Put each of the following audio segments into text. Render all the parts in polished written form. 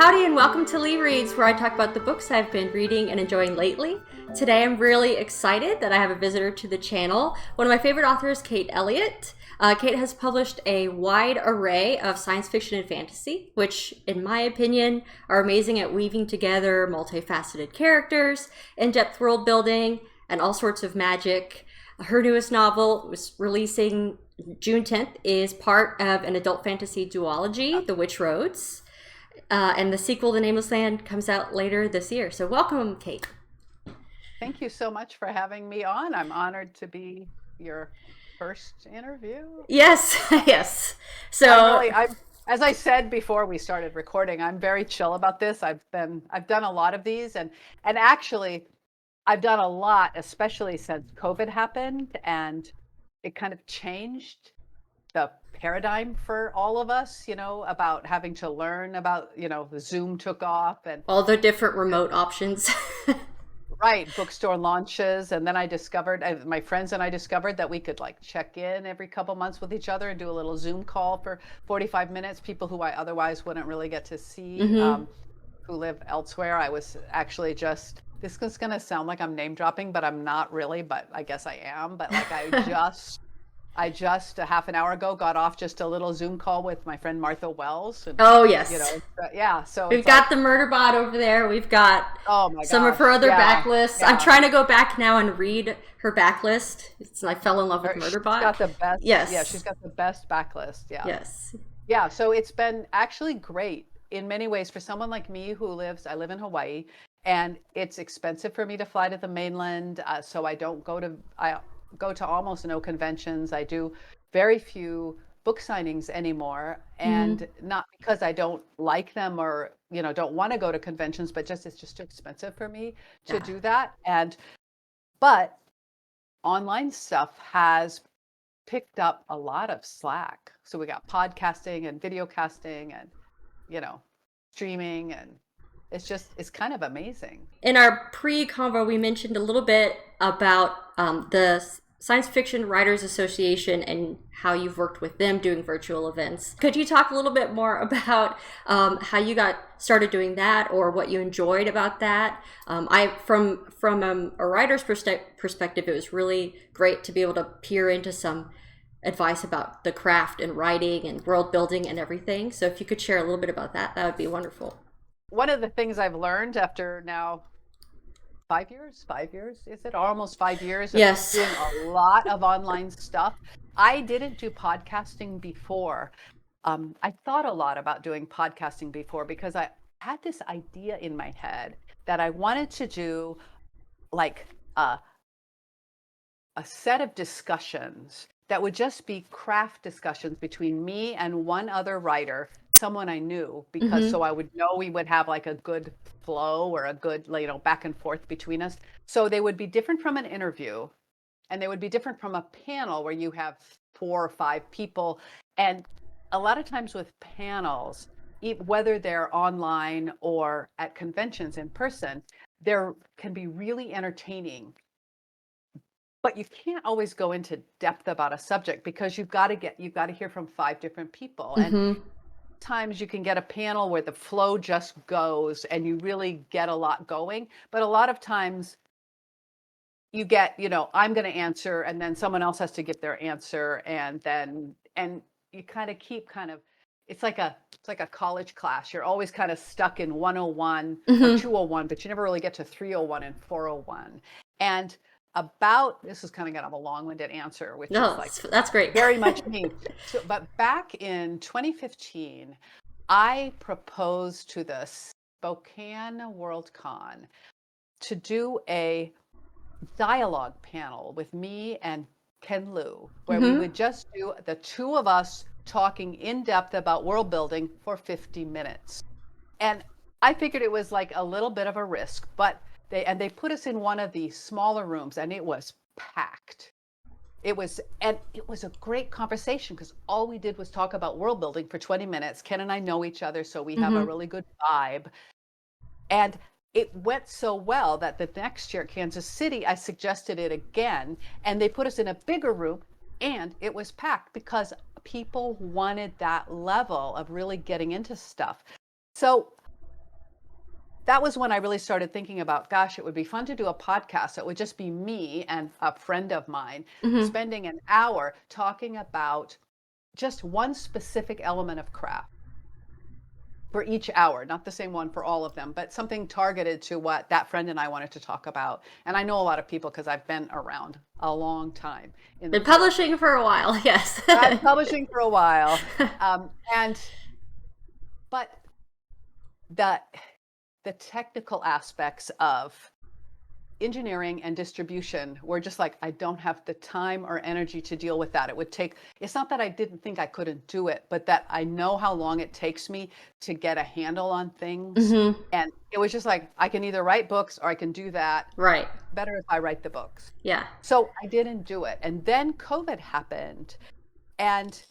Howdy and welcome to LeeReads, where I talk about the books I've been reading and enjoying lately. Today I'm really excited that I have a visitor to the channel, one of my favorite authors, Kate Elliott. Kate has published a wide array of science fiction and fantasy, which, in my opinion, are amazing at weaving together multifaceted characters, in-depth world building, and all sorts of magic. Her newest novel was releasing June 10th, is part of an adult fantasy duology, The Witch Roads. And the sequel, The Nameless Land, comes out later this year. So welcome, Kate. Thank you so much for having me on. I'm honored to be your first interview. Yes, yes. So As I said before we started recording, I'm very chill about this. I've done a lot of these, and actually I've done a lot, especially since COVID happened, and it kind of changed the paradigm for all of us, about having to learn about, the Zoom took off and all the different remote options. right, bookstore launches. And then my friends and I discovered that we could like check in every couple months with each other and do a little Zoom call for 45 minutes, people who I otherwise wouldn't really get to see, who live elsewhere. I was actually this is going to sound like I'm name dropping, but I'm not really, but I guess I am. But like I just a half an hour ago got off just a little Zoom call with my friend Martha Wells. And, oh, yes. Yeah. So we've got the murder bot over there. We've got some of her other backlists. Yeah. I'm trying to go back now and read her backlist. I fell in love with Murderbot. She's got the best. Yes. Yeah, she's got the best backlist. Yeah. Yes. Yeah. So it's been actually great in many ways for someone like me I live in Hawaii, and it's expensive for me to fly to the mainland. So I go to almost no conventions. I do very few book signings anymore, and not because I don't like them or don't want to go to conventions, but it's just too expensive for me to do that. But online stuff has picked up a lot of slack. So we got podcasting and video casting and streaming, and it's kind of amazing. In our pre-convo, we mentioned a little bit about the Science Fiction Writers Association and how you've worked with them doing virtual events. Could you talk a little bit more about how you got started doing that, or what you enjoyed about that? From a writer's perspective, it was really great to be able to peer into some advice about the craft and writing and world building and everything. So if you could share a little bit about that, that would be wonderful. One of the things I've learned after now 5 years, is it? Almost 5 years of yes. doing a lot of online stuff. I didn't do podcasting before. I thought a lot about doing podcasting before because I had this idea in my head that I wanted to do like a set of discussions that would just be craft discussions between me and one other writer, someone I knew, because so I would know we would have like a good flow or a good back and forth between us. So they would be different from an interview, and they would be different from a panel where you have 4 or 5 people. And a lot of times with panels, whether they're online or at conventions in person, there can be really entertaining. But you can't always go into depth about a subject because you've got to hear from 5 different people. And times you can get a panel where the flow just goes and you really get a lot going. But a lot of times you get, I'm going to answer, and then someone else has to give their answer, and you kind of keep it's like a college class. You're always kind of stuck in 101 or 201, but you never really get to 301 and 401. And this is kind of a long-winded answer, which is that's great. Very much me. But back in 2015, I proposed to the Spokane World Con to do a dialogue panel with me and Ken Liu, where we would just do the 2 of us talking in depth about world building for 50 minutes. And I figured it was like a little bit of a risk, but they put us in one of the smaller rooms, and it was packed. It was a great conversation because all we did was talk about world building for 20 minutes. Ken and I know each other, so we have a really good vibe. And it went so well that the next year at Kansas City, I suggested it again, and they put us in a bigger room, and it was packed because people wanted that level of really getting into stuff. So that was when I really started thinking about, gosh, it would be fun to do a podcast. It would just be me and a friend of mine Mm-hmm. spending an hour talking about just one specific element of craft for each hour, not the same one for all of them, but something targeted to what that friend and I wanted to talk about. And I know a lot of people because I've been around a long time in the Been field. publishing for a while, yes. I've been publishing for a while. And but the the technical aspects of engineering and distribution were just like, I don't have the time or energy to deal with that. It would take, it's not that I didn't think I couldn't do it, but that I know how long it takes me to get a handle on things. Mm-hmm. And it was just like, I can either write books or I can do that. Right. Better if I write the books. Yeah. So I didn't do it. And then COVID happened. And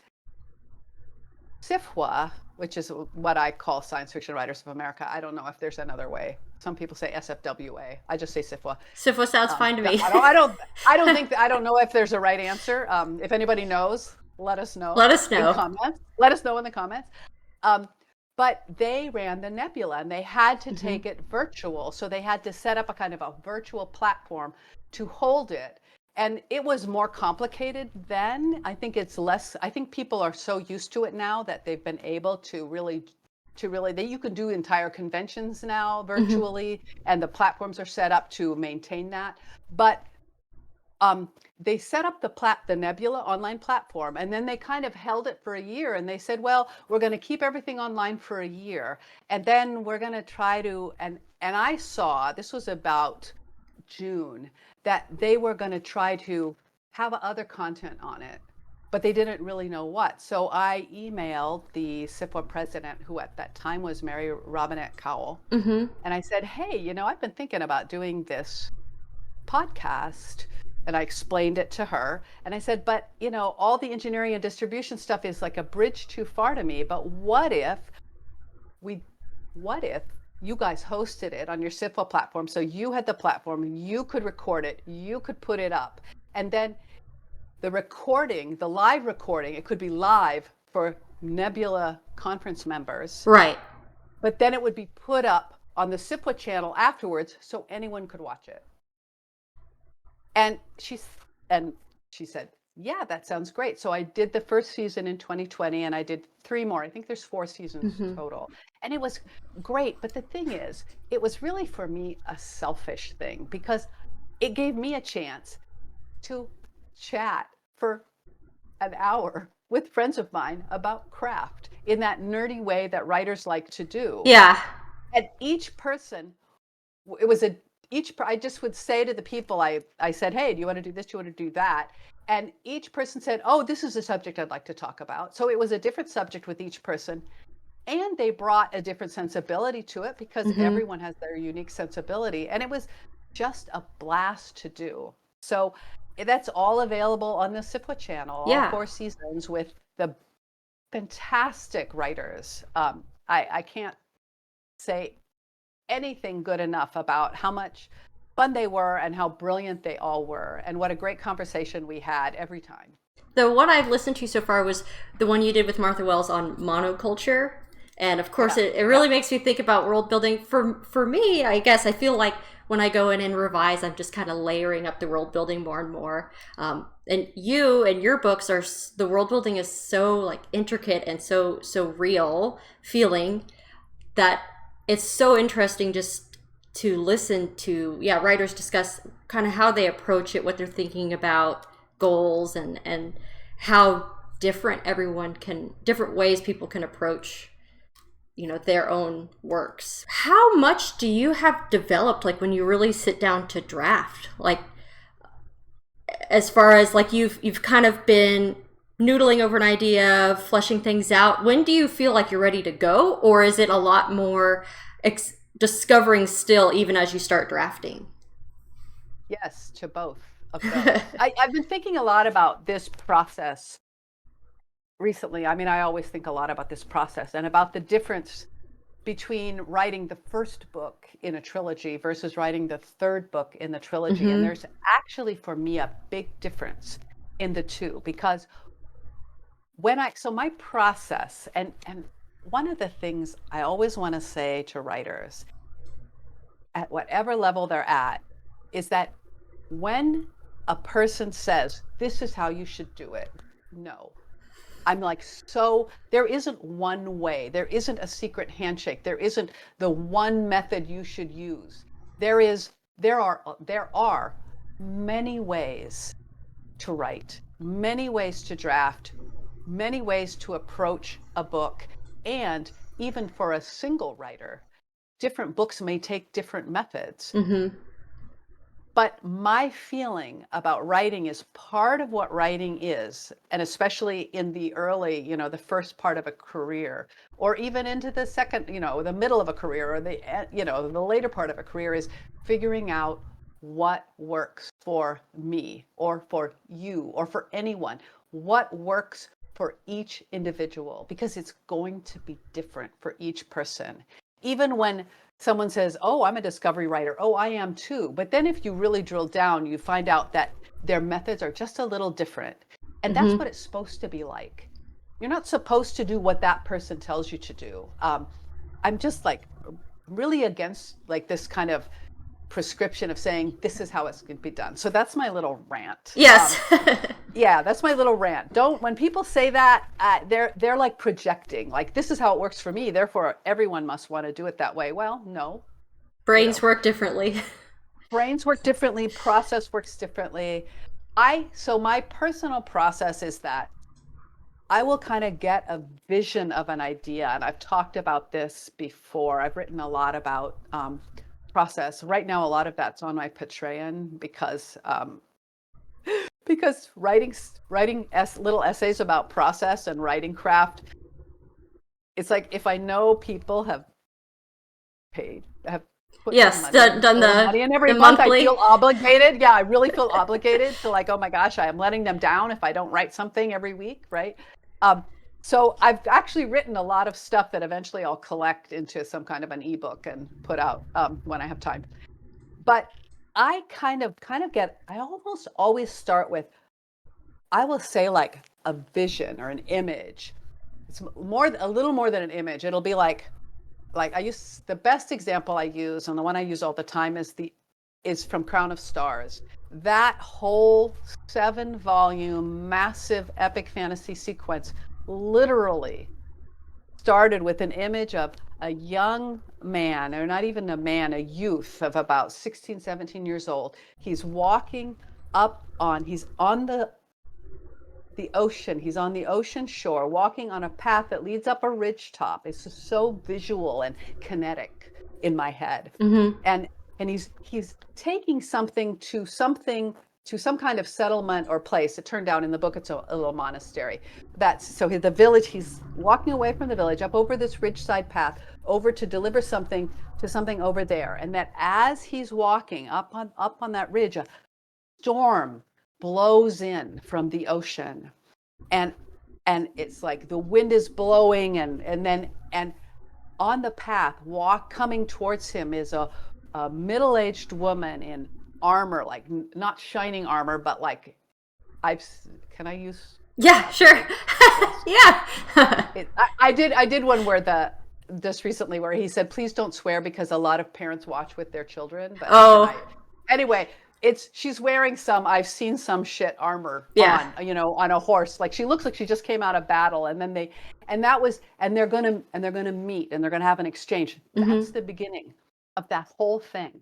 SFWA, which is what I call Science Fiction Writers of America. I don't know if there's another way. Some people say SFWA. I just say SFWA. SFWA sounds fine to me. I don't know if there's a right answer. If anybody knows, let us know. Let us know. In comments. Let us know in the comments. But they ran the nebula and they had to take it virtual. So they had to set up a kind of a virtual platform to hold it. And it was more complicated then. I think it's less, I think people are so used to it now that they've been able to really, that you can do entire conventions now virtually, and the platforms are set up to maintain that. But they set up the Nebula online platform, and then they kind of held it for a year, and they said, well, we're going to keep everything online for a year, and then we're going to try to, and I saw, this was about June, that they were going to try to have other content on it, but they didn't really know what. So I emailed the SFWA president, who at that time was Mary Robinette Cowell, and I said, hey, I've been thinking about doing this podcast. And I explained it to her. And I said, but, all the engineering and distribution stuff is like a bridge too far to me. But what if you guys hosted it on your SFWA platform? So you had the platform, you could record it, you could put it up. And then the recording, the live recording, it could be live for Nebula conference members. Right. But then it would be put up on the SFWA channel afterwards so anyone could watch it. And she said, yeah, that sounds great. So I did the first season in 2020, and I did 3 more. I think there's 4 seasons total. And it was great. But the thing is, it was really for me a selfish thing, because it gave me a chance to chat for an hour with friends of mine about craft in that nerdy way that writers like to do. Yeah. And each person, I just would say to the people, I said, hey, do you want to do this? Do you want to do that? And each person said, oh, this is a subject I'd like to talk about. So it was a different subject with each person. And they brought a different sensibility to it, because everyone has their unique sensibility. And it was just a blast to do. So that's all available on the SFWA channel, all 4 seasons with the fantastic writers. I can't say anything good enough about how much fun they were and how brilliant they all were, and what a great conversation we had every time. The one I've listened to so far was the one you did with Martha Wells on monoculture. And of course, it really makes me think about world building. For me, I guess I feel like when I go in and revise, I'm just kind of layering up the world building more and more. And you and your books are, the world building is so like intricate and so real feeling that it's so interesting just to listen to writers discuss kind of how they approach it, what they're thinking about, goals, and how different ways people can approach their own works. How much do you have developed, like when you really sit down to draft, like as far as like you've kind of been noodling over an idea, fleshing things out? When do you feel like you're ready to go, or is it a lot more discovering still even as you start drafting? Yes, to both of those. I've been thinking a lot about this process recently. I mean, I always think a lot about this process and about the difference between writing the first book in a trilogy versus writing the 3rd book in the trilogy. And there's actually, for me, a big difference in the two, because so my process, and one of the things I always want to say to writers at whatever level they're at, is that when a person says, this is how you should do it, no. I'm like, so there isn't one way. There isn't a secret handshake. There isn't the one method you should use. There are many ways to write, many ways to draft, many ways to approach a book. And even for a single writer, different books may take different methods. Mm-hmm. But my feeling about writing is part of what writing is, and especially in the early, the first part of a career, or even into the second, the middle of a career, or the later part of a career, is figuring out what works for me or for you or for anyone, what works for each individual, because it's going to be different for each person. Even when someone says, oh, I'm a discovery writer. Oh, I am too. But then if you really drill down, you find out that their methods are just a little different. And that's what it's supposed to be like. You're not supposed to do what that person tells you to do. I'm just like really against like this kind of prescription of saying this is how it's going to be done. So that's my little rant. Yes. Yeah, that's my little rant. When people say that, they're like projecting, like this is how it works for me, therefore everyone must want to do it that way. Well, no. Brains work differently. Brains work differently, process works differently. So my personal process is that I will kind of get a vision of an idea, and I've talked about this before. I've written a lot about process. Right now, a lot of that's on my Patreon because writing little essays about process and writing craft, it's like if I know people have put done the money in every month, monthly. I feel obligated. Yeah, I really feel obligated to like, oh my gosh, I am letting them down if I don't write something every week, right? So I've actually written a lot of stuff that eventually I'll collect into some kind of an ebook and put out when I have time. But I kind of I almost always start with, I will say like a vision or an image. It's a little more than an image. It'll be like I use the best example I use, and the one I use all the time is from Crown of Stars. That whole 7-volume massive epic fantasy sequence literally started with an image of a young man, or not even a man, a youth of about 16, 17 years old. He's walking he's on the ocean. He's on the ocean shore, walking on a path that leads up a ridge top. It's just so visual and kinetic in my head. And he's taking something to some kind of settlement or place. It turned out in the book it's a little monastery. The village, he's walking away from the village up over this ridgeside path over to deliver something to something over there. And that as he's walking up on that ridge, a storm blows in from the ocean, and it's like the wind is blowing, and on the path coming towards him is a middle-aged woman in armor, like not shining armor, but like can I use? Yeah, sure. Yeah. I did one where just recently where he said, please don't swear because a lot of parents watch with their children. But anyway, she's wearing I've seen some shit armor on a horse. Like she looks like she just came out of battle, and then they're gonna meet, and they're gonna have an exchange. That's the beginning of that whole thing.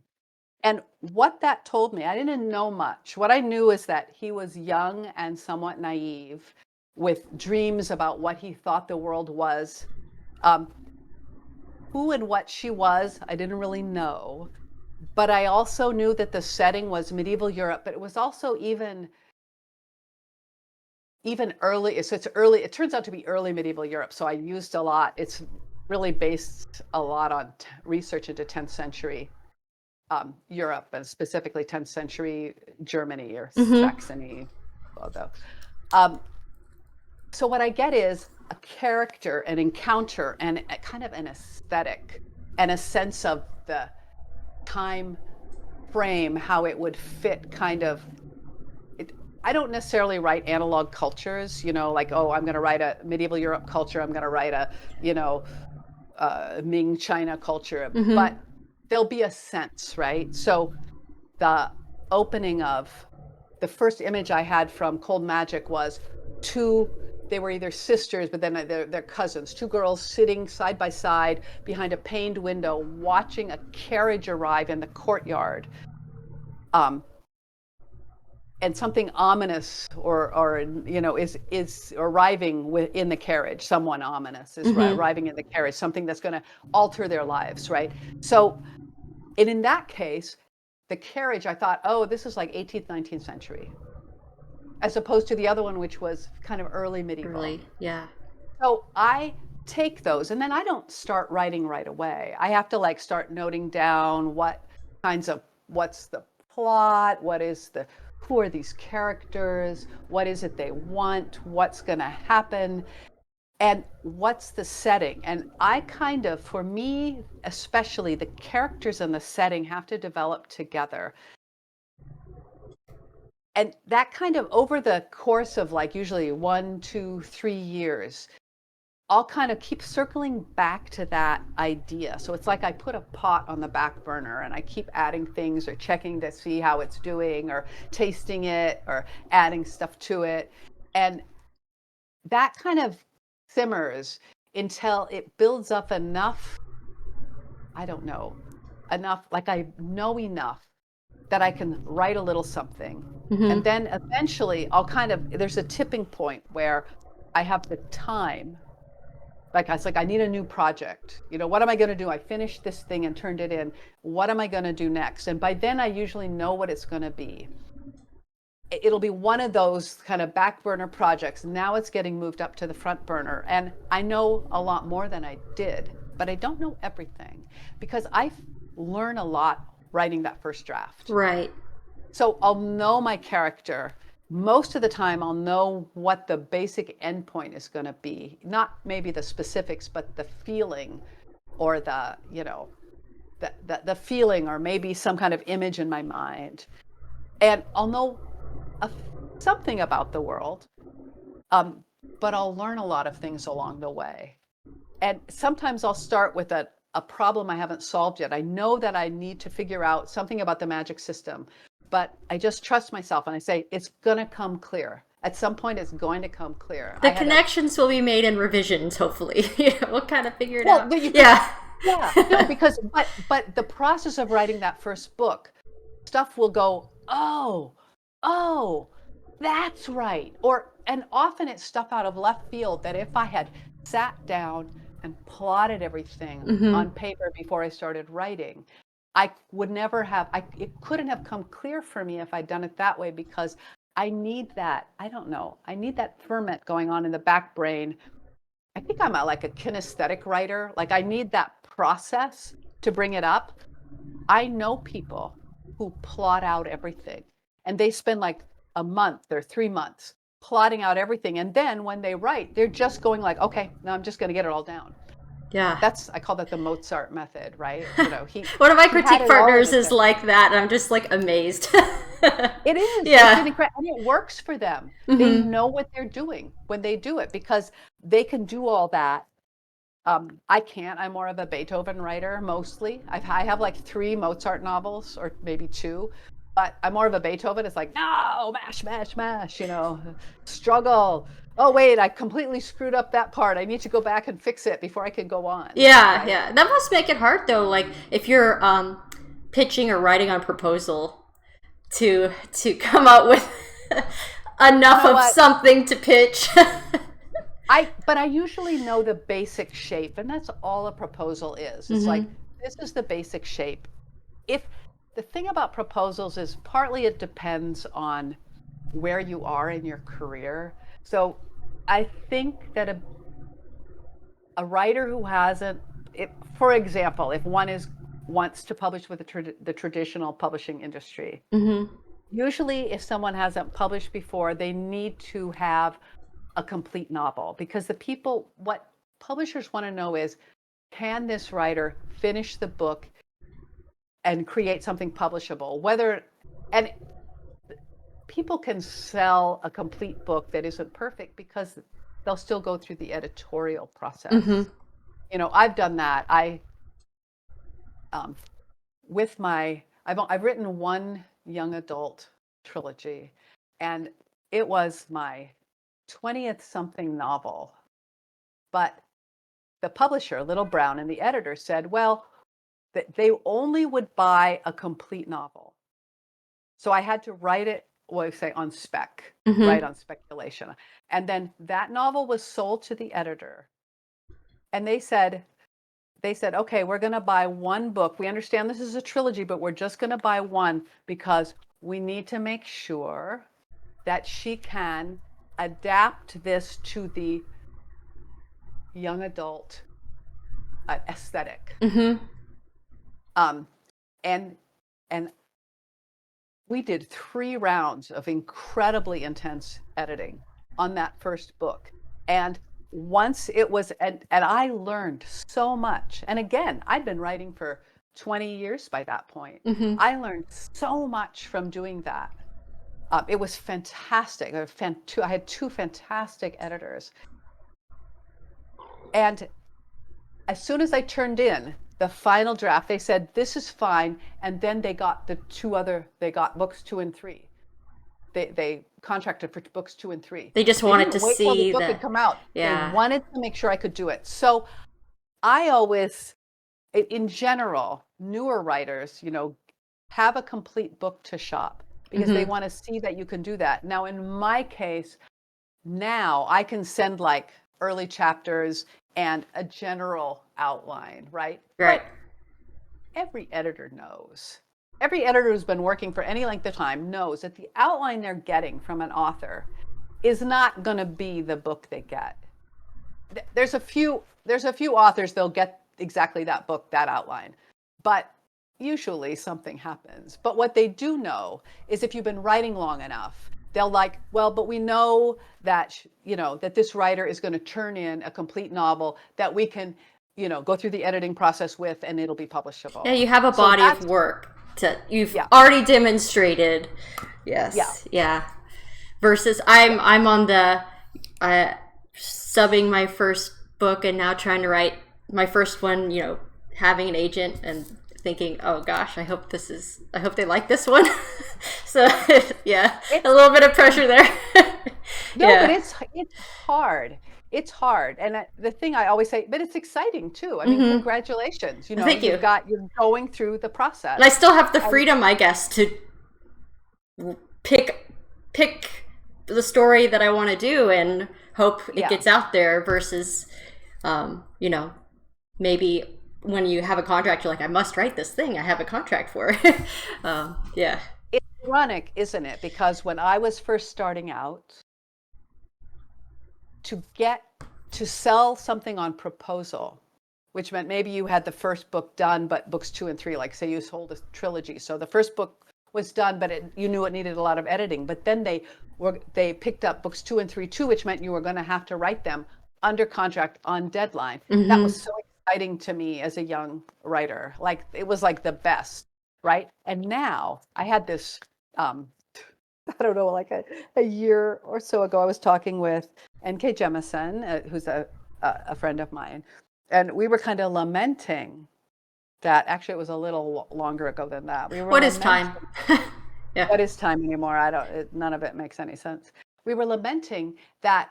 And what that told me, I didn't know much. What I knew is that he was young and somewhat naive, with dreams about what he thought the world was. Who and what she was, I didn't really know. But I also knew that the setting was medieval Europe, but it was also even early. So it's early. It turns out to be early medieval Europe. So I used a lot. It's really based a lot on research into 10th century Europe, and specifically 10th century Germany or Saxony. Although, so what I get is a character, an encounter, and a kind of an aesthetic, and a sense of the time frame, how it would fit kind of. I don't necessarily write analog cultures, like, oh, I'm going to write a medieval Europe culture. I'm going to write a, Ming China culture. But there'll be a sense, right? So the opening of the first image I had from Cold Magic was two, they were either sisters, but then they're cousins, two girls sitting side by side behind a paned window watching a carriage arrive in the courtyard. Um, and something ominous or is arriving in the carriage. Someone ominous is arriving in the carriage, something that's going to alter their lives, right? So, and in that case, the carriage, I thought, oh, this is like 18th, 19th century, as opposed to the other one, which was kind of early medieval. Really, yeah. So I take those, and then I don't start writing right away. I have to like start noting down what's the plot, who are these characters, what is it they want, what's going to happen, and what's the setting. And I kind of, for me, especially, the characters and the setting have to develop together. And that kind of over the course of like usually 1, 2, 3 years, I'll kind of keep circling back to that idea. So it's like I put a pot on the back burner and I keep adding things or checking to see how it's doing or tasting it or adding stuff to it. And that kind of simmers until it builds up enough, I don't know, enough, like I know enough that I can write a little something. And then eventually there's a tipping point where I have the time. Like it's like I need a new project. What am I going to do? I finished this thing and turned it in. What am I going to do next? And by then I usually know what it's going to be. It'll be one of those kind of back burner projects. Now it's getting moved up to the front burner. And I know a lot more than I did, but I don't know everything because I learn a lot writing that first draft. Right. So I'll know my character. Most of the time I'll know what the basic endpoint is going to be, not maybe the specifics, but the feeling or the feeling or maybe some kind of image in my mind. And I'll know something about the world, but I'll learn a lot of things along the way. And sometimes I'll start with a problem I haven't solved yet. I know that I need to figure out something about the magic system, but I just trust myself and I say, it's going to come clear. At some point, it's going to come clear. The connections will be made in revisions, hopefully. We'll kind of figure it out. Yeah. No, because, but the process of writing that first book, stuff will go, oh, that's right. And often it's stuff out of left field that if I had sat down and plotted everything on paper before I started writing, I would never have, it couldn't have come clear for me if I'd done it that way because I need that, I need that ferment going on in the back brain. I think I'm like a kinesthetic writer. Like I need that process to bring it up. I know people who plot out everything and they spend like a month or 3 months plotting out everything. And then when they write, they're just going like, okay, now I'm just going to get it all down. Yeah. I call that the Mozart method, right? One of my critique partners is like that, and I'm just like amazed. It is. Yeah. And it works for them. They know what they're doing when they do it because they can do all that. I can't. I'm more of a Beethoven writer mostly. I have like 3 Mozart novels or maybe 2, but I'm more of a Beethoven. It's like, no, mash, struggle. Oh, wait, I completely screwed up that part. I need to go back and fix it before I can go on. Yeah, right? yeah. That must make it hard though. Like if you're pitching or writing on proposal to come up with enough of something to pitch. But I usually know the basic shape, and that's all a proposal is. It's like, this is the basic shape. If the thing about proposals is partly it depends on where you are in your career. So I think that a writer who hasn't, for example, if one wants to publish with the traditional publishing industry, usually if someone hasn't published before, they need to have a complete novel because what publishers want to know is, can this writer finish the book and create something publishable? And people can sell a complete book that isn't perfect because they'll still go through the editorial process. I've done that. with I've written one young adult trilogy, and it was my 20th something novel. But the publisher, Little Brown, and the editor said, well, that they only would buy a complete novel. So I had to write it, well, say on spec, right, on speculation. And then that novel was sold to the editor. And they said, okay, we're going to buy one book. We understand this is a trilogy, but we're just going to buy one because we need to make sure that she can adapt this to the young adult aesthetic. And we did 3 rounds of incredibly intense editing on that first book. And once it was, and I learned so much. And again, I'd been writing for 20 years by that point. I learned so much from doing that. It was fantastic. I had 2 fantastic editors. And as soon as I turned in the final draft, they said, this is fine. And then they got they got books 2 and 3. They contracted for books 2 and 3. They just wanted to see the book had come out. Yeah. They wanted to make sure I could do it. So I always, in general, newer writers, have a complete book to shop because they want to see that you can do that. Now, in my case, now I can send like early chapters and a general outline, right? Right. But every editor knows. Every editor who's been working for any length of time knows that the outline they're getting from an author is not going to be the book they get. There's a few authors, they'll get exactly that book, that outline. But usually something happens. But what they do know is if you've been writing long enough, they'll like, well, but we know that, that this writer is going to turn in a complete novel that we can, go through the editing process with, and it'll be publishable. Yeah, you have a body of work you've already demonstrated. Yes. Yeah. Versus I'm on the subbing my first book and now trying to write my first one, having an agent and thinking, oh gosh, I hope they like this one. So yeah, a little bit of pressure there. No, but it's hard. It's hard. And the thing I always say, but it's exciting too. I mean, congratulations. Thank you. You're going through the process. And I still have the freedom, I guess, to pick the story that I want to do and hope it gets out there versus, maybe when you have a contract, you're like, I must write this thing I have a contract for. Yeah. It's ironic, isn't it? Because when I was first starting out, to sell something on proposal, which meant maybe you had the first book done, but books 2 and 3, like say you sold a trilogy. So the first book was done, but you knew it needed a lot of editing. But then they picked up books 2 and 3 too, which meant you were going to have to write them under contract on deadline. That was so exciting to me as a young writer. Like it was like the best, right? And now I had this, I don't know, like a year or so ago, I was talking with N.K. Jemisin, who's a friend of mine, and we were kind of lamenting that. Actually, it was a little longer ago than that. What is time? Yeah. What is time anymore? None of it makes any sense. We were lamenting that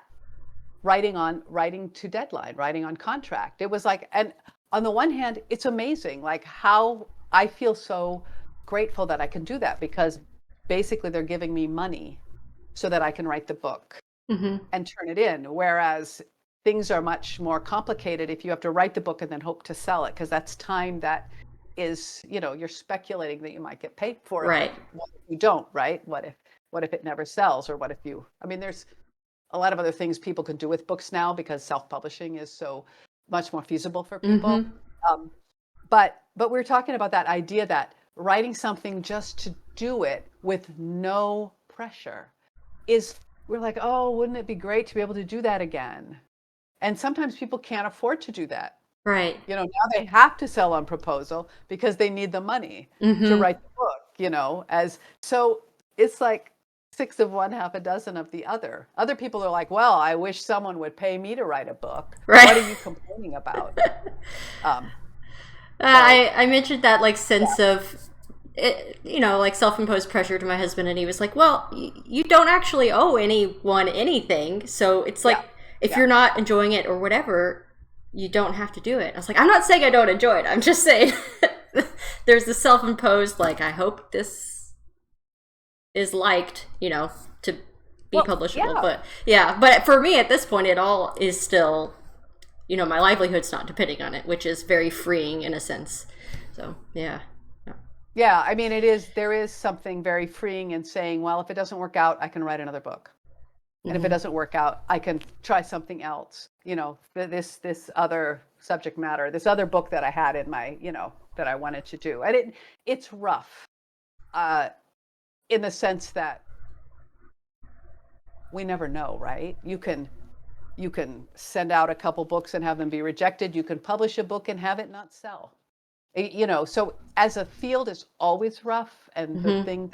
writing to deadline, writing on contract. It was like, and on the one hand, it's amazing, like how I feel so grateful that I can do that because basically they're giving me money so that I can write the book and turn it in. Whereas things are much more complicated if you have to write the book and then hope to sell it, because that's time that is, you're speculating that you might get paid for it. Right. What if you don't, right? What if it never sells? Or what if there's a lot of other things people can do with books now because self-publishing is so much more feasible for people. But we're talking about that idea that writing something just to do it with no pressure we're like, oh, wouldn't it be great to be able to do that again? And sometimes people can't afford to do that. Right. Now they have to sell on proposal because they need the money to write the book, so it's like 6 of one, half a dozen of the other. Other people are like, well, I wish someone would pay me to write a book. Right. What are you complaining about? So I mentioned that like yeah, sense of it, like self-imposed pressure to my husband, and he was like, "Well, you don't actually owe anyone anything, so it's yeah, like if yeah. you're not enjoying it or whatever, you don't have to do it." I was like, "I'm not saying I don't enjoy it. I'm just saying there's the self-imposed like I hope this is liked, to be Well, publishable." yeah. But yeah, but for me at this point, it all is still, my livelihood's not depending on it, which is very freeing in a sense. So yeah. Yeah, I mean, it is, there is something very freeing in saying, well, if it doesn't work out, I can write another book. And if it Mm-hmm. doesn't work out, I can try something else. This other subject matter, this other book that I had in my, that I wanted to do. And it's rough, uh, in the sense that we never know, right? You can send out a couple books and have them be rejected. You can publish a book and have it not sell. So as a field, it's always rough. And Mm-hmm.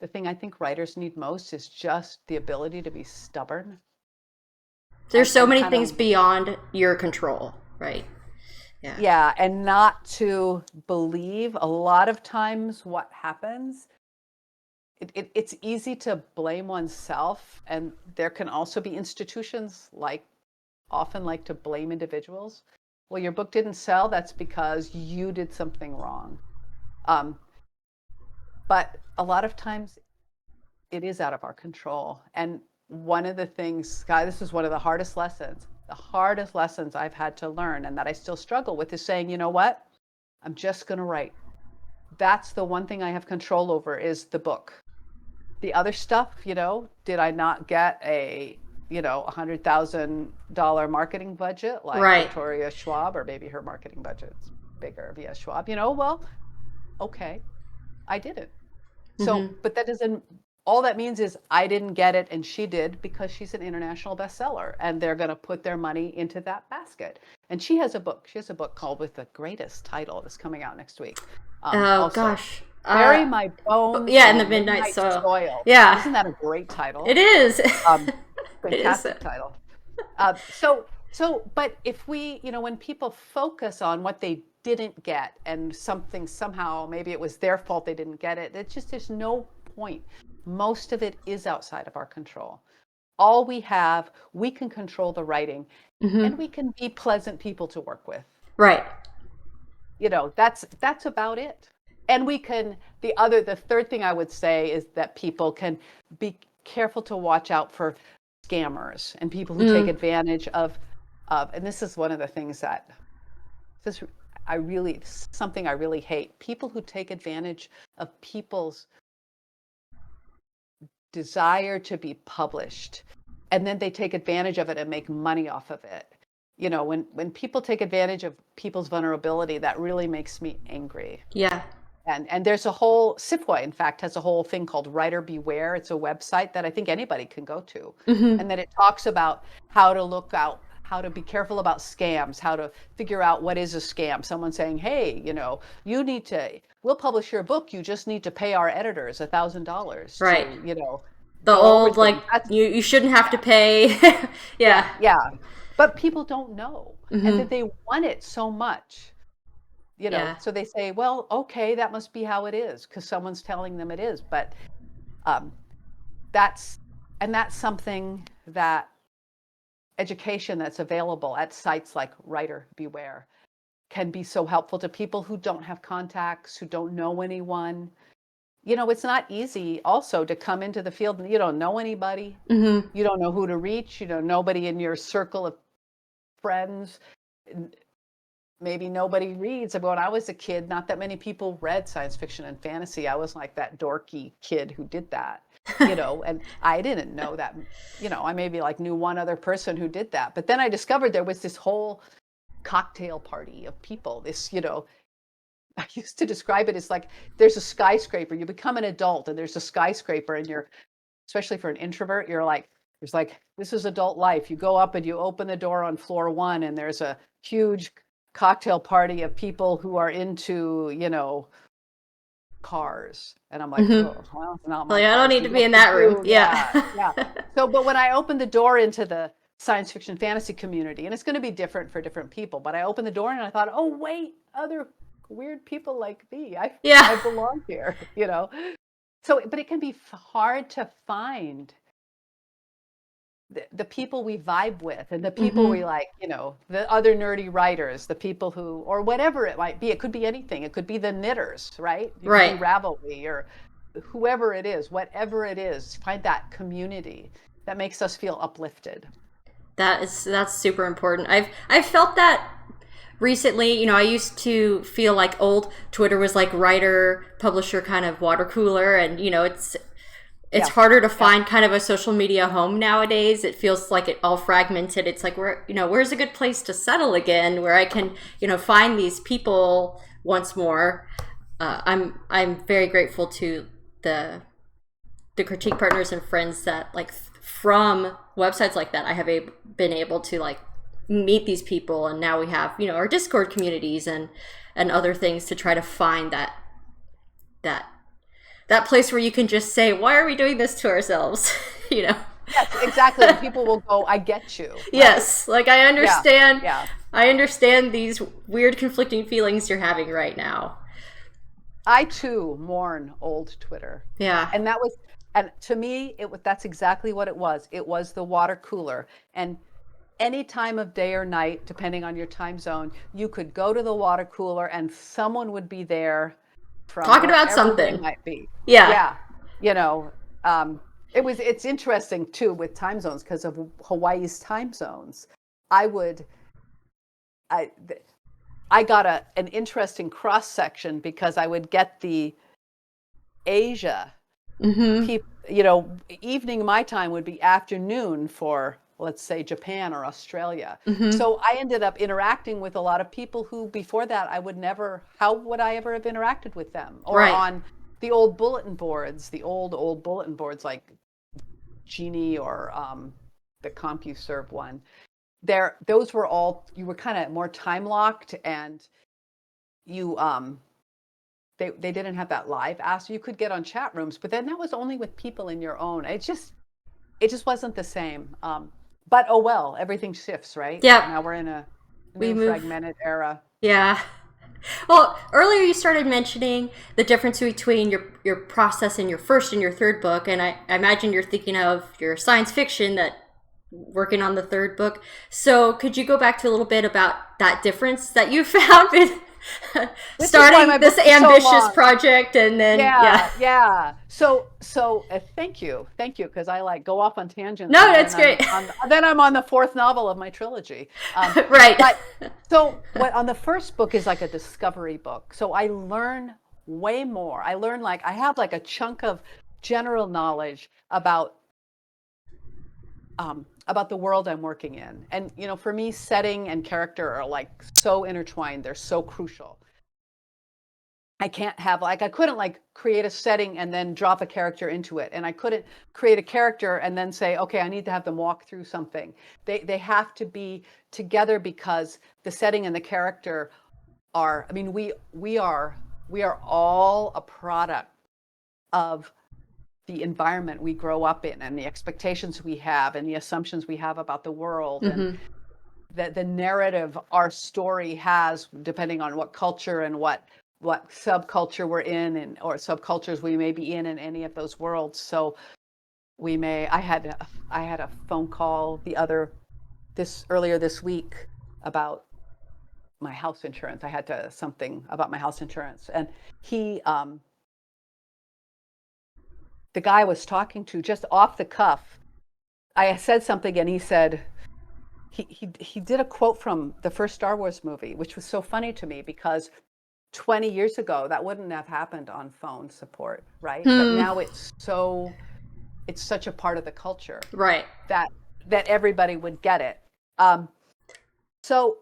the thing I think writers need most is just the ability to be stubborn There's so and many kind things of, beyond your control, right? Yeah. yeah, and not to believe a lot of times what happens. It's easy to blame oneself, and there can also be institutions often like to blame individuals. Well, your book didn't sell, that's because you did something wrong. Um, but a lot of times it is out of our control. And one of the things, Guy, this is one of the hardest lessons I've had to learn and that I still struggle with is saying, you know what? I'm just going to write. That's the one thing I have control over is the book. The other stuff, did I not get $100,000 marketing budget like Right. Victoria Schwab, or maybe her marketing budget's bigger via Schwab, well, okay, I didn't. So, Mm-hmm. but that doesn't, all that means is I didn't get it and she did because she's an international bestseller and they're going to put their money into that basket. And she has a book. She has a book called with the greatest title that's coming out next week. Oh Also, gosh. Bury My Bones Yeah, in in the the Midnight Midnight Soil. Soil. Yeah, Isn't that a great it title? is. Um, It is. Fantastic title. But if we, when people focus on what they didn't get and something somehow, maybe it was their fault they didn't get it, there's no point. Most of it is outside of our control. All we can control the writing and Mm-hmm. we can be pleasant people to work with. Right. That's about it. And the third thing I would say is that people can be careful to watch out for scammers and people who take Mm. advantage of, and this is one of the things that this something I really hate, people who take advantage of people's desire to be published and then they take advantage of it and make money off of it. When people take advantage of people's vulnerability, that really makes me angry. Yeah. And there's a whole SFWA, in fact, has a whole thing called Writer Beware. It's a website that I think anybody can go to, Mm-hmm. and that it talks about how to look out, how to be careful about scams, how to figure out what is a scam. Someone saying, "Hey, we'll publish your book. You just need to pay our editors $1,000 Right. to, The go over old like things." That's you shouldn't have to yeah, pay. yeah, Yeah. yeah. But people don't know, and Mm-hmm. that they want it so much. Yeah. So they say, well, okay, that must be how it is because someone's telling them it is. But um, that's that's something that education that's available at sites like Writer Beware can be so helpful to people who don't have contacts, who don't know anyone. It's not easy also to come into the field and you don't know anybody. Mm-hmm. You don't know who to reach. Nobody in your circle of friends. Maybe nobody reads. When I was a kid, not that many people read science fiction and fantasy. I was like that dorky kid who did that, and I didn't know that, I maybe like knew one other person who did that. But then I discovered there was this whole cocktail party of people. I used to describe it as like there's a skyscraper. You become an adult and there's a skyscraper and especially for an introvert, there's like, this is adult life. You go up and you open the door on floor 1 and there's a huge cocktail party of people who are into, cars. And I'm like, Mm-hmm. oh, well, it's not my Like I don't cars need to to be get in to that room. do. Yeah. Yeah, yeah. But when I opened the door into the science fiction fantasy community, and it's going to be different for different people, but I opened the door and I thought, oh, wait, other weird people like me. I Yeah. belong here, you know. So, but it can be hard to find the people we vibe with and the people we Mm-hmm. like, you know, the other nerdy writers, the people who, or whatever it might be. It could be anything. It could be the knitters, right? It could be Right. Ravelry or whoever it is, whatever it is, find that community that makes us feel uplifted. That's super important. I've felt that recently. You know, I used to feel like old Twitter was like writer publisher kind of water cooler, and you know, it's Yeah. harder to Yeah. find kind of a social media home nowadays. It feels like it all fragmented. It's like where's a good place to settle again where I can, find these people once more. I'm very grateful to the the critique partners and friends that like from websites like that I have been able to like meet these people, and now we have our Discord communities and other things to try to find that that place where you can just say, why are we doing this to ourselves? you know Yes, exactly. And people will go, I get you, right? yes, like I Yeah. understand. Yeah. I understand these weird conflicting feelings you're having right now. I too mourn old Twitter. Yeah. And that was, and to me, that's exactly what it was. It was the water cooler. And any time of day or night, depending on your time zone, you could go to the water cooler and someone would be there from Talking about wherever they something. might be. Yeah. Yeah. You know, it's interesting too with time zones because of Hawaii's time zones. I would, I, I got an interesting cross section because I would get the Asia Mm-hmm. people, evening my time would be afternoon for, let's say, Japan or Australia. Mm-hmm. So I ended up interacting with a lot of people who before that I would never, how would I ever have interacted with them? Or Right. on the old bulletin boards, the old bulletin boards like Genie or the CompuServe one. Those were all, you were kind of more time locked and you they didn't have that live ask. You could get on chat rooms, but then that was only with people in your own. It just wasn't the same. But oh well, everything shifts, right? Yep. Now we're in a We new move. fragmented era. Yeah. Well, earlier you started mentioning the difference between your process in your first and your third book, and I imagine you're thinking of your science fiction that working on the third book. So could you go back to a little bit about that difference that you found in This is why my starting this books are so ambitious long. project and then Yeah, yeah. So thank you, because I like go off on tangents, No, and that's great. then I'm on the fourth novel of my trilogy. Right. But so what on the first book is like a discovery book. So I learn way more. I learn like I have like a chunk of general knowledge about the world I'm working in, and for me, setting and character are like so intertwined. They're so crucial. I can't have like I couldn't like create a setting and then drop a character into it, and I couldn't create a character and then say, okay, I need to have them walk through something. They have to be together because the setting and the character are. I mean, we are all a product of the environment we grow up in and the expectations we have and the assumptions we have about the world and Mm-hmm. the narrative our story has depending on what culture and what subculture we're in and or subcultures we may be in any of those worlds. So I had a phone call this earlier this week about my house insurance. I had to something about my house insurance, and he the guy I was talking to just off the cuff, I said something and he said he did a quote from the first Star Wars movie, which was so funny to me because 20 years ago that wouldn't have happened on phone support, right? But Hmm. now it's such a part of the culture Right. that everybody would get it. So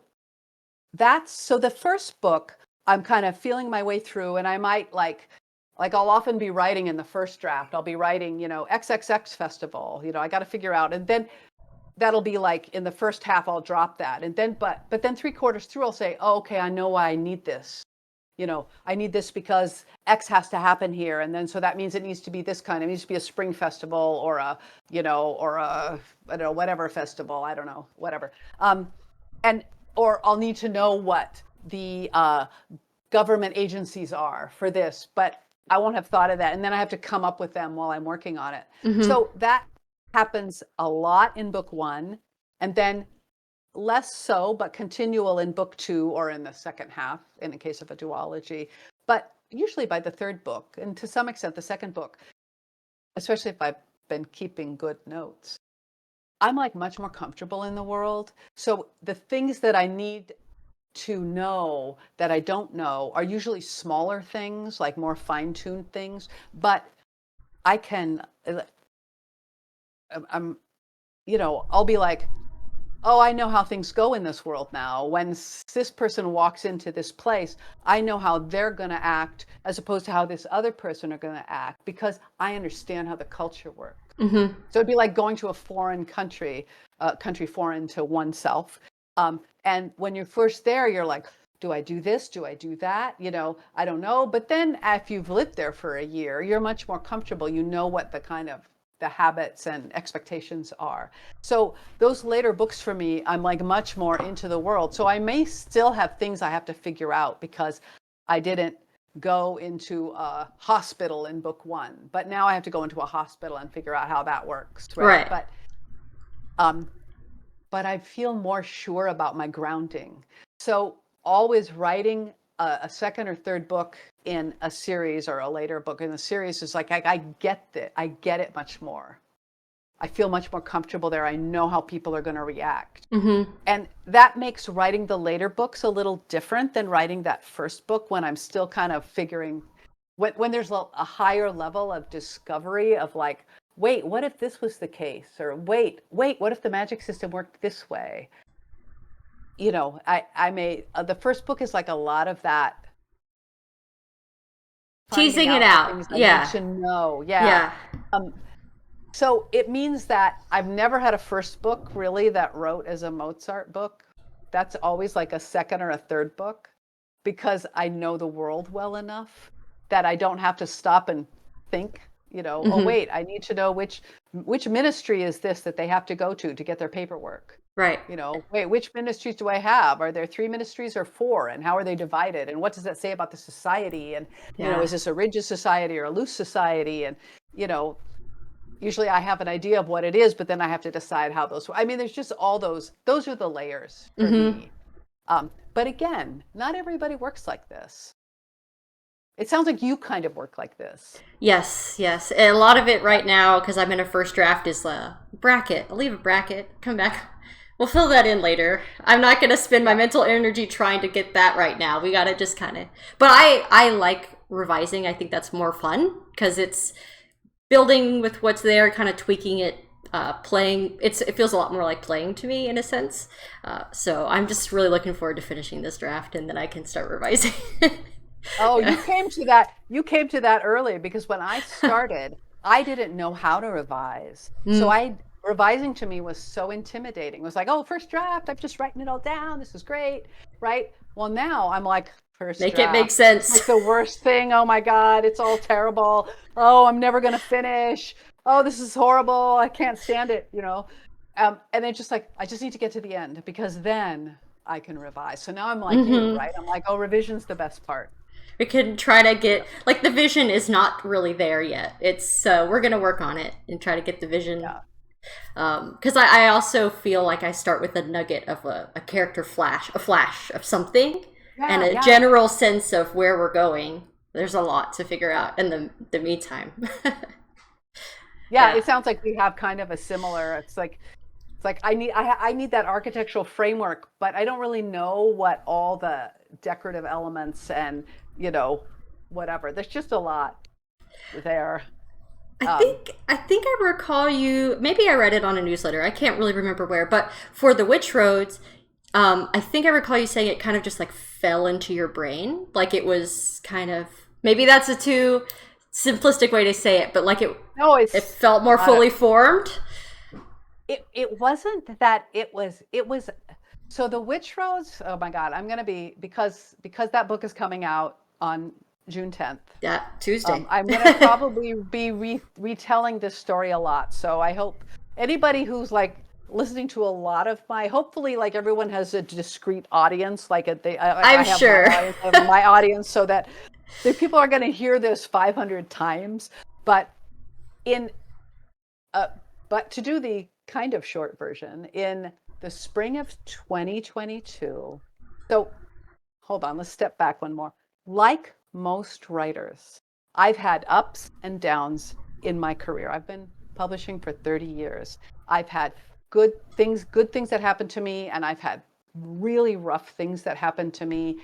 so the first book I'm kind of feeling my way through, and I might like I'll often be writing in the first draft. I'll be writing, XXX festival. I got to figure out, and then that'll be like in the first half I'll drop that, and then but then 3/4 through I'll say, oh, okay, I know why I need this. I need this because X has to happen here, and then so that means it needs to be this kind. It needs to be a spring festival or a I don't know, whatever festival. I don't know, whatever. And or I'll need to know what the government agencies are for this, but I won't have thought of that. And then I have to come up with them while I'm working on it. So that happens a lot in book 1, and then less so, but continual in book 2 or in the second half in the case of a duology. But usually by the 3rd book, and to some extent the 2nd book, especially if I've been keeping good notes, I'm like much more comfortable in the world. So the things that I need to know that I don't know are usually smaller things, like more fine-tuned things, but I can, I'm, I'll be like, oh, I know how things go in this world now. When this person walks into this place, I know how they're going to act as opposed to how this other person are going to act, because I understand how the culture works. So it'd be like going to a foreign country, country foreign to oneself. And when you're first there, you're like, do I do this? Do I do that? I don't know. But then if you've lived there for a year, you're much more comfortable. You know what the kind of the habits and expectations are. So those later books for me, I'm like much more into the world. So I may still have things I have to figure out because I didn't go into a hospital in book 1, but now I have to go into a hospital and figure out how that works. Right. But I feel more sure about my grounding. So always writing a 2nd or 3rd book in a series or a later book in a series is like, I get it. I get it much more. I feel much more comfortable there. I know how people are going to react. And that makes writing the later books a little different than writing that first book, when I'm still kind of figuring, when there's a higher level of discovery of like, wait, what if this was the case? Or wait, what if the magic system worked this way? I may, the first book is like a lot of that. Teasing it out. Things I need to know. Yeah. So it means that I've never had a first book really that wrote as a Mozart book. That's always like a 2nd or a 3rd book, because I know the world well enough that I don't have to stop and think, oh wait, I need to know which ministry is this that they have to go to get their paperwork. Right. Wait, which ministries do I have? Are there 3 ministries or 4? And how are they divided? And what does that say about the society? And, is this a rigid society or a loose society? And, usually I have an idea of what it is, but then I have to decide how those, there's just all those are the layers for me. But again, not everybody works like this. It sounds like you kind of work like this. Yes. And a lot of it right now, because I'm in a first draft, is a bracket. I'll leave a bracket, come back. We'll fill that in later. I'm not going to spend my mental energy trying to get that right now. We got to just kind of... But I like revising. I think that's more fun because it's building with what's there, kind of tweaking it, playing. It feels a lot more like playing to me in a sense. So I'm just really looking forward to finishing this draft, and then I can start revising. Oh, you came to that. You came to that early, because when I started, I didn't know how to revise. So revising to me was so intimidating. It was like, oh, first draft, I'm just writing it all down. This is great, right? Well, now I'm like, first make draft, it make sense. it's like the worst thing. Oh my God, it's all terrible. Oh, I'm never gonna finish. Oh, this is horrible. I can't stand it. And it's just like, I just need to get to the end, because then I can revise. So now I'm like you, right? I'm like, oh, revision's the best part. We could try to get, like, the vision is not really there yet. It's we're gonna work on it and try to get the vision. Because I also feel like I start with a nugget of a character flash of something, and a general sense of where we're going. There's a lot to figure out in the meantime. It sounds like we have kind of a similar. It's like I need that architectural framework, but I don't really know what all the decorative elements and whatever. There's just a lot there. I think I recall you, maybe I read it on a newsletter, I can't really remember where, but for the Witch Roads, I think I recall you saying it kind of just like fell into your brain, like it was kind of, maybe that's a too simplistic way to say it, but like it felt more fully formed. It wasn't that, it was so the Witch Roads, oh my God, I'm gonna be, because that book is coming out on June 10th. Yeah, Tuesday. I'm going to probably be retelling this story a lot. So I hope anybody who's like listening to a lot of my, hopefully like everyone has a discrete audience, like I I'm have sure. my audience, I have my audience, so that the people are going to hear this 500 times. But in, uh, but to do the kind of short version, in the spring of 2022, so hold on, let's step back one more. Like most writers, I've had ups and downs in my career. I've been publishing for 30 years. I've had good things that happened to me, and I've had really rough things that happened to me.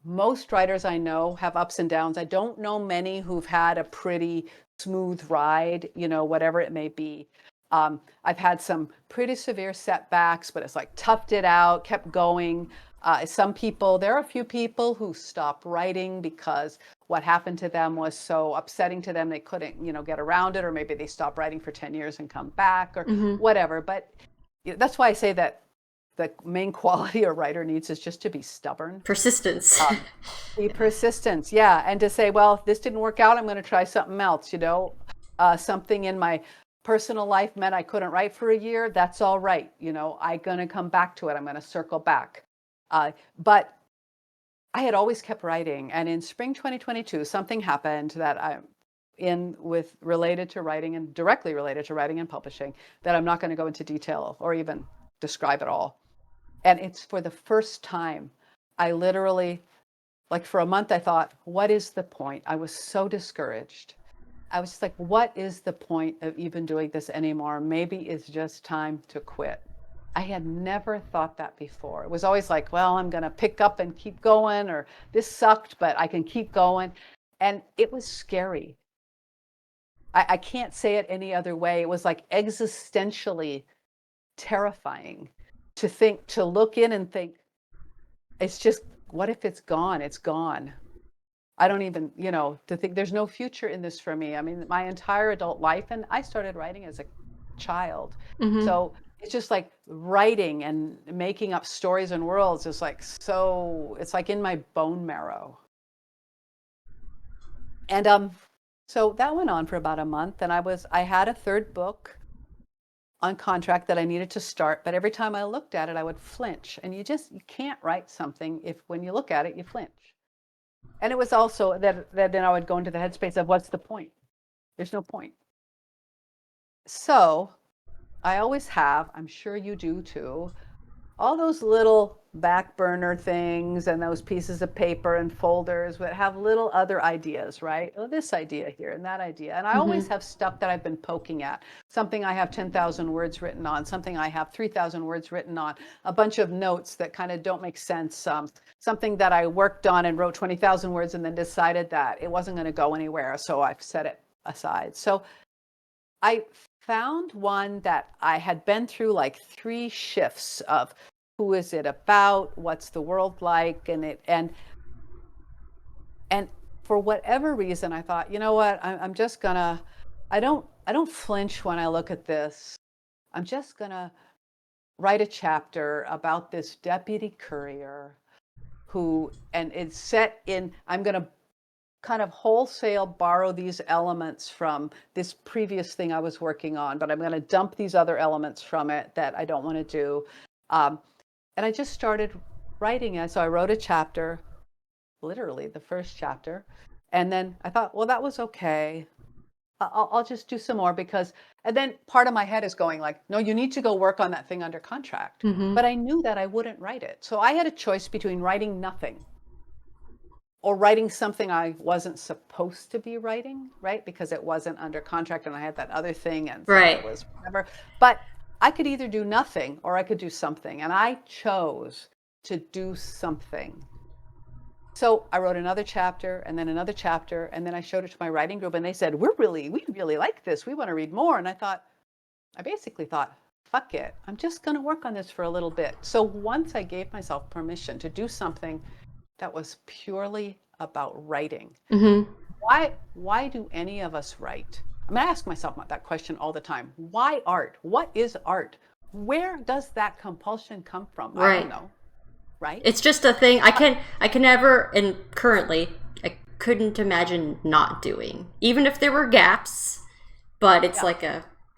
Most writers I know have ups and downs. I don't know many who've had a pretty smooth ride, whatever it may be. I've had some pretty severe setbacks, but it's like toughed it out, kept going. There are a few people who stopped writing because what happened to them was so upsetting to them they couldn't, get around it, or maybe they stopped writing for 10 years and come back, or whatever. But that's why I say that the main quality a writer needs is just to be stubborn. Persistence. Be persistence, yeah, and to say, well, this didn't work out, I'm going to try something else. Something in my personal life meant I couldn't write for a year. That's all right. I'm going to come back to it. I'm going to circle back. But I had always kept writing, and in spring 2022, something happened that I'm related to writing, and directly related to writing and publishing, that I'm not going to go into detail or even describe at all. And it's for the first time, I literally, like for a month, I thought, what is the point? I was so discouraged. I was just like, what is the point of even doing this anymore? Maybe it's just time to quit. I had never thought that before. It was always like, well, I'm going to pick up and keep going, or this sucked, but I can keep going. And it was scary. I can't say it any other way. It was like existentially terrifying to look in and think, it's just, what if it's gone? It's gone. I don't even, to think there's no future in this for me. I mean, my entire adult life, and I started writing as a child. So it's just like writing and making up stories and worlds is like, so it's like in my bone marrow. And so that went on for about a month, and I had a third book on contract that I needed to start, but every time I looked at it, I would flinch. And you can't write something if when you look at it, you flinch. And it was also that then I would go into the headspace of, what's the point? There's no point. So I always have, I'm sure you do too, all those little back burner things and those pieces of paper and folders that have little other ideas, right? Oh, this idea here and that idea. And I always have stuff that I've been poking at. Something I have 10,000 words written on, something I have 3,000 words written on, a bunch of notes that kind of don't make sense. Something that I worked on and wrote 20,000 words and then decided that it wasn't going to go anywhere. So I've set it aside. So I found one that I had been through like 3 shifts of, who is it about? What's the world like? And for whatever reason, I thought, you know what? I'm just gonna. I don't flinch when I look at this. I'm just gonna write a chapter about this deputy courier and it's set in. I'm gonna kind of wholesale borrow these elements from this previous thing I was working on, but I'm going to dump these other elements from it that I don't want to do. And I just started writing it. So I wrote a chapter, literally the first chapter. And then I thought, well, that was okay. I'll just do some more and then part of my head is going like, no, you need to go work on that thing under contract. But I knew that I wouldn't write it. So I had a choice between writing nothing or writing something I wasn't supposed to be writing, right? Because it wasn't under contract and I had that other thing and so it was whatever. But I could either do nothing or I could do something. And I chose to do something. So I wrote another chapter and then another chapter. And then I showed it to my writing group and they said, we really like this. We want to read more. And I basically thought, fuck it. I'm just going to work on this for a little bit. So once I gave myself permission to do something that was purely about writing. Why do any of us write? I mean, I ask myself that question all the time. Why art? What is art? Where does that compulsion come from? I don't know. Right? It's just a thing I can never, and currently I couldn't imagine not doing, even if there were gaps. But it's like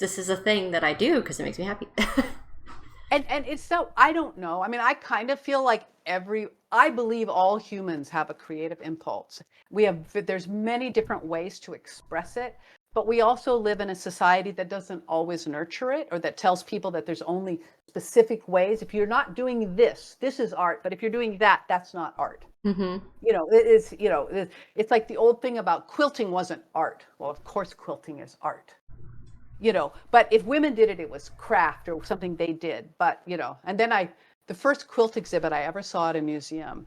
this is a thing that I do because it makes me happy. And it's so, I don't know. I mean, I kind of feel like I believe all humans have a creative impulse. There's many different ways to express it, but we also live in a society that doesn't always nurture it, or that tells people that there's only specific ways. If you're not doing this, this is art, but if you're doing that, that's not art. Mm-hmm. It's like the old thing about quilting wasn't art. Well, of course, quilting is art. But if women did it, it was craft or something they did. But, and then the first quilt exhibit I ever saw at a museum,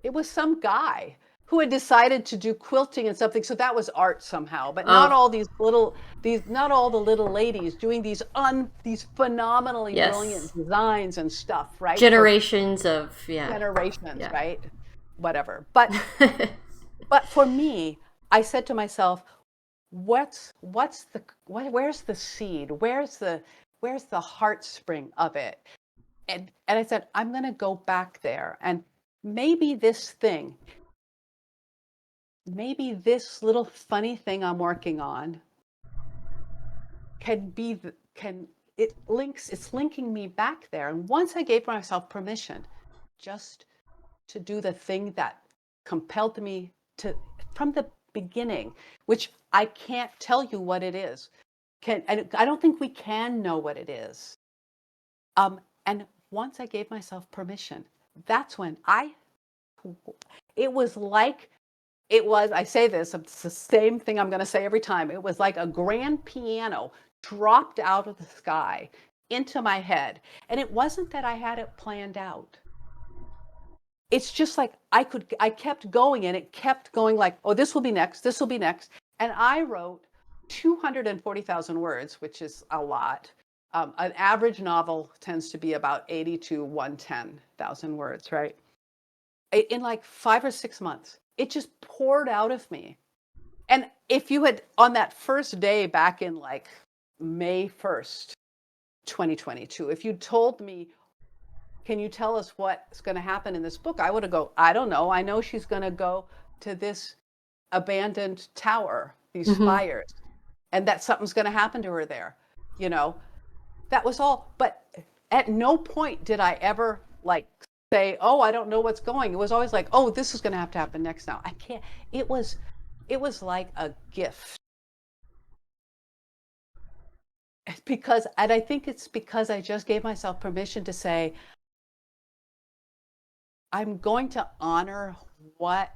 it was some guy who had decided to do quilting and something. So that was art somehow, but not all not all the little ladies doing these phenomenally brilliant designs and stuff, right? Generations, yeah. Right? Whatever. But, but for me, I said to myself, where's the seed? Where's the heart spring of it? And I said, I'm going to go back there, and maybe this little funny thing I'm working on it's linking me back there. And once I gave myself permission just to do the thing that compelled me to, from the beginning, which I can't tell you what it is. I don't think we can know what it is. And once I gave myself permission, that's when I say this, it's the same thing I'm going to say every time. It was like a grand piano dropped out of the sky into my head. And it wasn't that I had it planned out. It's just like I kept going, and it kept going like, oh, this will be next. This will be next. And I wrote 240,000 words, which is a lot. An average novel tends to be about 80 to 110,000 words, right? In like 5 or 6 months, it just poured out of me. And if you had, on that first day back in like May 1st, 2022, if you told me, can you tell us what's going to happen in this book? I would have go, I don't know. I know she's going to go to this abandoned tower, these spires, and that something's going to happen to her there. That was all. But at no point did I ever like say, oh, I don't know what's going. It was always like, oh, this is going to have to happen next now. I can't. It was like a gift. And I think it's because I just gave myself permission to say, I'm going to honor what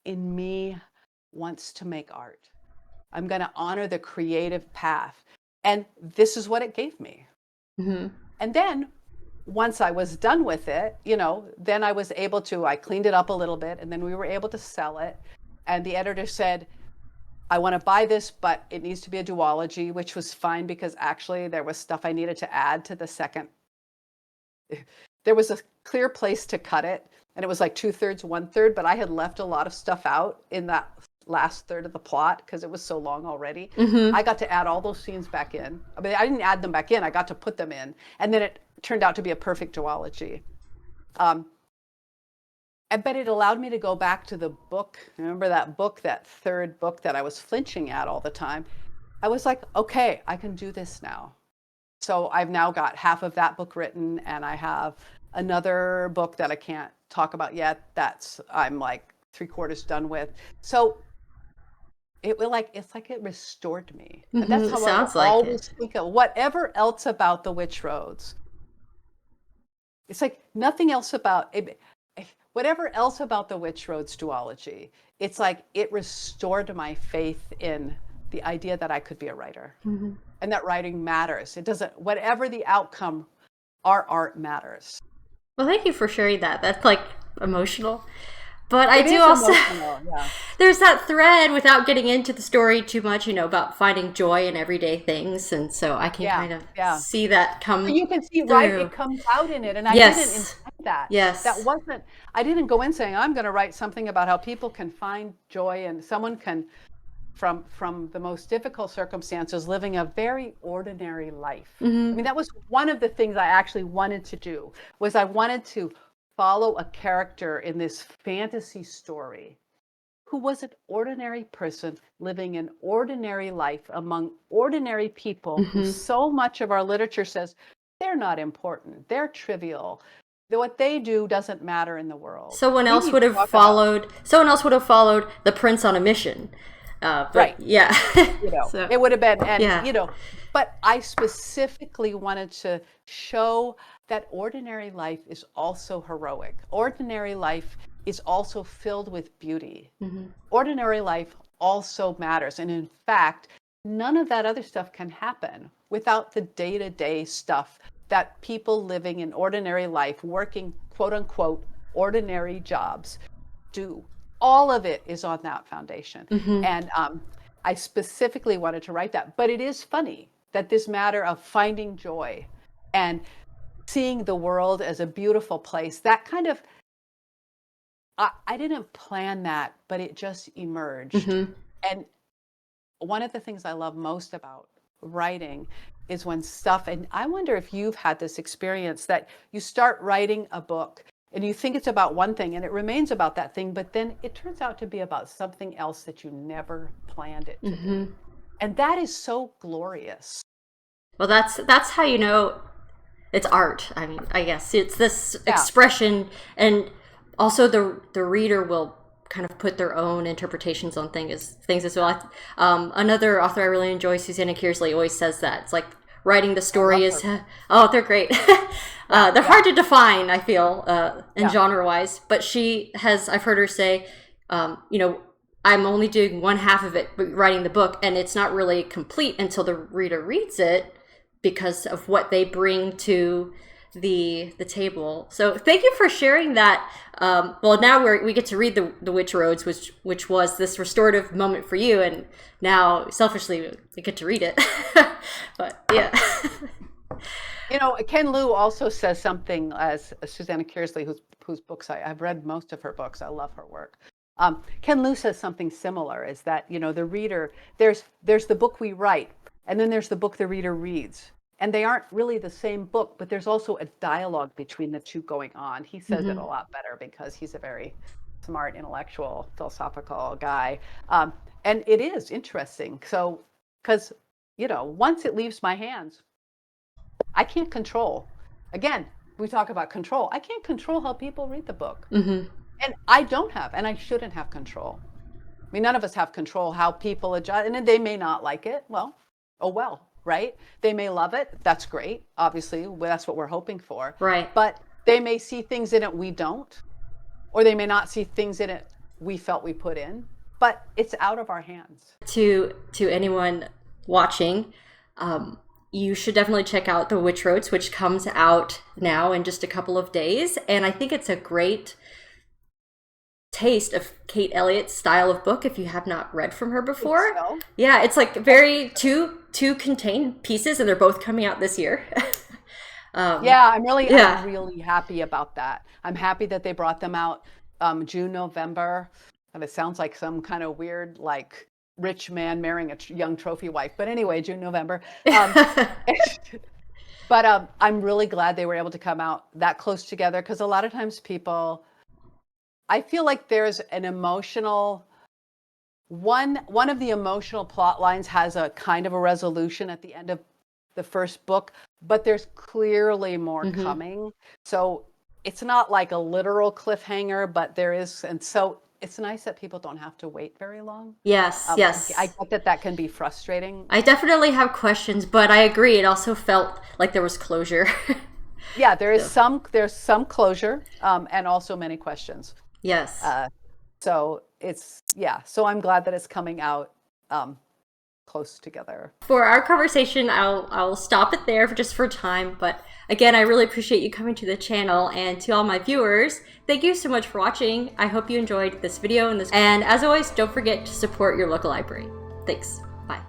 in me wants to make art. I'm going to honor the creative path. And this is what it gave me. Mm-hmm. And then once I was done with it, then I cleaned it up a little bit, and then we were able to sell it. And the editor said, I want to buy this, but it needs to be a duology, which was fine because actually there was stuff I needed to add to the second. There was a clear place to cut it, and it was like 2/3, 1/3, but I had left a lot of stuff out in that last third of the plot because it was so long already. I got to add all those scenes back in. I mean, I didn't add them back in. I got to put them in, and then it turned out to be a perfect duology. But it allowed me to go back to the book. Remember that book, that third book that I was flinching at all the time? I was like, okay, I can do this now. So I've now got half of that book written, and I have another book that I can't talk about yet. I'm like 3/4 done with. So it's like it restored me. And that's how I always think of whatever else about the Witch Roads. It's like nothing else about it. Whatever else about the Witch Roads duology, it's like it restored my faith in the idea that I could be a writer, and that writing matters. It doesn't, whatever the outcome, our art matters. Well, thank you for sharing that. That's like emotional. But I do also, there's that thread without getting into the story too much, about finding joy in everyday things. And so I can kind of see that come. You can see, through. right? It comes out in it. And I didn't intend that. Yes. I didn't go in saying, I'm going to write something about how people can find joy, and someone can, from the most difficult circumstances, living a very ordinary life. I mean, that was one of the things I actually wanted to do, was I wanted to follow a character in this fantasy story who was an ordinary person living an ordinary life among ordinary people who so much of our literature says they're not important, they're trivial, that what they do doesn't matter in the world. Someone else would have followed the prince on a mission. Right. Yeah. So, it would have been, and but I specifically wanted to show that ordinary life is also heroic. Ordinary life is also filled with beauty. Ordinary life also matters. And in fact, none of that other stuff can happen without the day-to-day stuff that people living in ordinary life, working quote unquote ordinary jobs, do. All of it is on that foundation. And I specifically wanted to write that. But it is funny that this matter of finding joy and seeing the world as a beautiful place, that kind of, I didn't plan that, but it just emerged. And one of the things I love most about writing is when stuff, and I wonder if you've had this experience, that you start writing a book and you think it's about one thing and it remains about that thing, but then it turns out to be about something else that you never planned it to be. And that is so glorious. Well, that's how you know it's art. I mean, I guess it's this expression, and also the reader will kind of put their own interpretations on things as well. Another author I really enjoy, Susanna Kearsley, always says that it's like writing the story is they're great. They're hard to define, I feel, genre wise, but I've heard her say, I'm only doing one half of it, writing the book, and it's not really complete until the reader reads it because of what they bring to the table. So thank you for sharing that. Well, now we get to read the Witch Roads, which was this restorative moment for you, and now selfishly we get to read it. But yeah. Ken Liu also says something, as Susanna Kearsley, whose books I've read most of her books. I love her work. Ken Liu says something similar, is that, the reader, there's the book we write, and then there's the book the reader reads. And they aren't really the same book, but there's also a dialogue between the two going on. He says it a lot better because he's a very smart, intellectual, philosophical guy. And it is interesting. So, because, once it leaves my hands, I can't control. Again, we talk about control. I can't control how people read the book. And I don't have, and I shouldn't have control. I mean, none of us have control how people adjust, and they may not like it. Well, oh well. Right? They may love it. That's great. Obviously, that's what we're hoping for. Right. But they may see things in it we don't, or they may not see things in it we felt we put in. But it's out of our hands. To anyone watching, you should definitely check out The Witch Roads, which comes out now in just a couple of days. And I think it's a great taste of Kate Elliott's style of book if you have not read from her before. So. Yeah, it's like very two contained pieces, and they're both coming out this year. I'm really happy about that. I'm happy that they brought them out June, November. And it sounds like some kind of weird, like, rich man marrying a young trophy wife. But anyway, June, November. But I'm really glad they were able to come out that close together, because a lot of times I feel like there's an emotional, one of the emotional plot lines has a kind of a resolution at the end of the first book, but there's clearly more coming. So it's not like a literal cliffhanger, but there is. And so it's nice that people don't have to wait very long. Yes. I get that can be frustrating. I definitely have questions, but I agree. It also felt like there was closure. Yeah, there's some closure, and also many questions. Yes. So I'm glad that it's coming out close together. For our conversation, I'll stop it there for time. But again, I really appreciate you coming to the channel, and to all my viewers, thank you so much for watching. I hope you enjoyed this video and as always, don't forget to support your local library. Thanks. Bye.